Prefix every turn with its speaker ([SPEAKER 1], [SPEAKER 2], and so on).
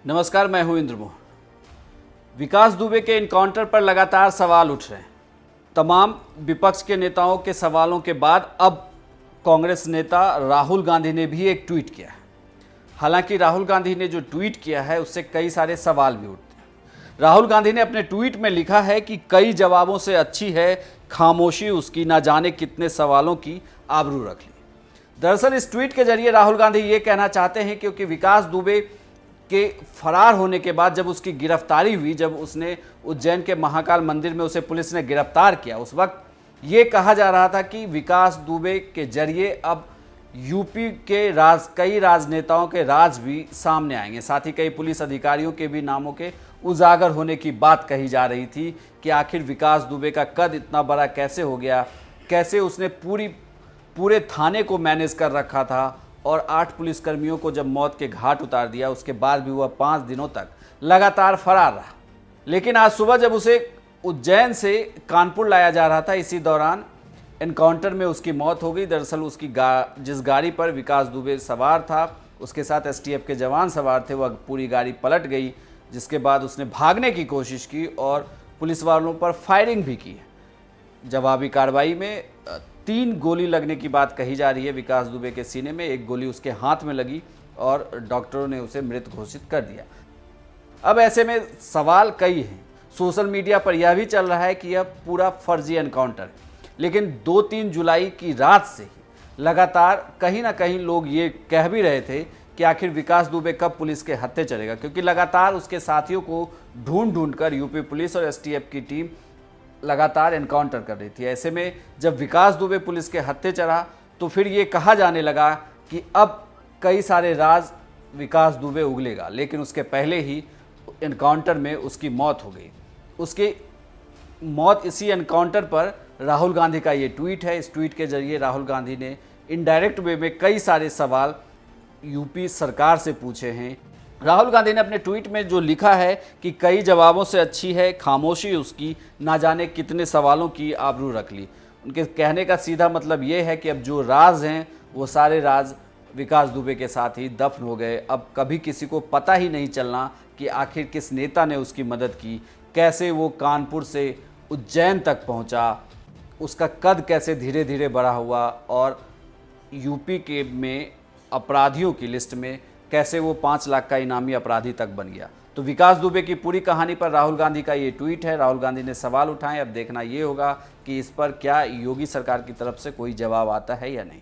[SPEAKER 1] नमस्कार, मैं हूं इंद्र मोहन। विकास दुबे के इनकाउंटर पर लगातार सवाल उठ रहे हैं। तमाम विपक्ष के नेताओं के सवालों के बाद अब कांग्रेस नेता राहुल गांधी ने भी एक ट्वीट किया है। हालांकि राहुल गांधी ने जो ट्वीट किया है उससे कई सारे सवाल भी उठते हैं। राहुल गांधी ने अपने ट्वीट में लिखा है कि कई जवाबों से अच्छी है खामोशी उसकी, ना जाने कितने सवालों की आबरू रख ली। दरअसल इस ट्वीट के जरिए राहुल गांधी ये कहना चाहते हैं क्योंकि विकास दुबे के फरार होने के बाद जब उसकी गिरफ्तारी हुई, जब उसने उज्जैन के महाकाल मंदिर में उसे पुलिस ने गिरफ्तार किया, उस वक्त ये कहा जा रहा था कि विकास दुबे के जरिए अब यूपी के कई राजनेताओं के राज भी सामने आएंगे। साथ ही कई पुलिस अधिकारियों के भी नामों के उजागर होने की बात कही जा रही थी कि आखिर विकास दुबे का कद इतना बड़ा कैसे हो गया, कैसे उसने पूरे थाने को मैनेज कर रखा था और 8 पुलिसकर्मियों को जब मौत के घाट उतार दिया, उसके बाद भी वह 5 दिनों तक लगातार फरार रहा। लेकिन आज सुबह जब उसे उज्जैन से कानपुर लाया जा रहा था, इसी दौरान एनकाउंटर में उसकी मौत हो गई। दरअसल उसकी जिस गाड़ी पर विकास दुबे सवार था, उसके साथ एसटीएफ के जवान सवार थे, वह पूरी गाड़ी पलट गई, जिसके बाद उसने भागने की कोशिश की और पुलिस वालों पर फायरिंग भी की। जवाबी कार्रवाई में 3 गोली लगने की बात कही जा रही है विकास दुबे के सीने में। 1 गोली उसके हाथ में लगी और डॉक्टरों ने उसे मृत घोषित कर दिया। अब ऐसे में सवाल कई हैं। सोशल मीडिया पर यह भी चल रहा है कि यह पूरा फर्जी एनकाउंटर है, लेकिन 2-3 जुलाई की रात से ही लगातार कहीं ना कहीं लोग ये कह भी रहे थे कि आखिर विकास दुबे कब पुलिस के हत्थे चढ़ेगा, क्योंकि लगातार उसके साथियों को ढूंढ कर यूपी पुलिस और एसटीएफ की टीम लगातार एनकाउंटर कर रही थी। ऐसे में जब विकास दुबे पुलिस के हत्थे चढ़ा तो फिर ये कहा जाने लगा कि अब कई सारे राज विकास दुबे उगलेगा, लेकिन उसके पहले ही एनकाउंटर में उसकी मौत हो गई। उसकी मौत इसी एनकाउंटर पर राहुल गांधी का ये ट्वीट है। इस ट्वीट के जरिए राहुल गांधी ने इनडायरेक्ट वे में कई सारे सवाल यूपी सरकार से पूछे हैं। राहुल गांधी ने अपने ट्वीट में जो लिखा है कि कई जवाबों से अच्छी है खामोशी उसकी, ना जाने कितने सवालों की आबरू रख ली। उनके कहने का सीधा मतलब ये है कि अब जो राज हैं वो सारे राज विकास दुबे के साथ ही दफन हो गए। अब कभी किसी को पता ही नहीं चलना कि आखिर किस नेता ने उसकी मदद की, कैसे वो कानपुर से उज्जैन तक पहुंचा, उसका कद कैसे धीरे धीरे बढ़ा हुआ और यूपी के में अपराधियों की लिस्ट में कैसे वो 5 लाख का इनामी अपराधी तक बन गया। तो विकास दुबे की पूरी कहानी पर राहुल गांधी का ये ट्वीट है। राहुल गांधी ने सवाल उठाए। अब देखना ये होगा कि इस पर क्या योगी सरकार की तरफ से कोई जवाब आता है या नहीं।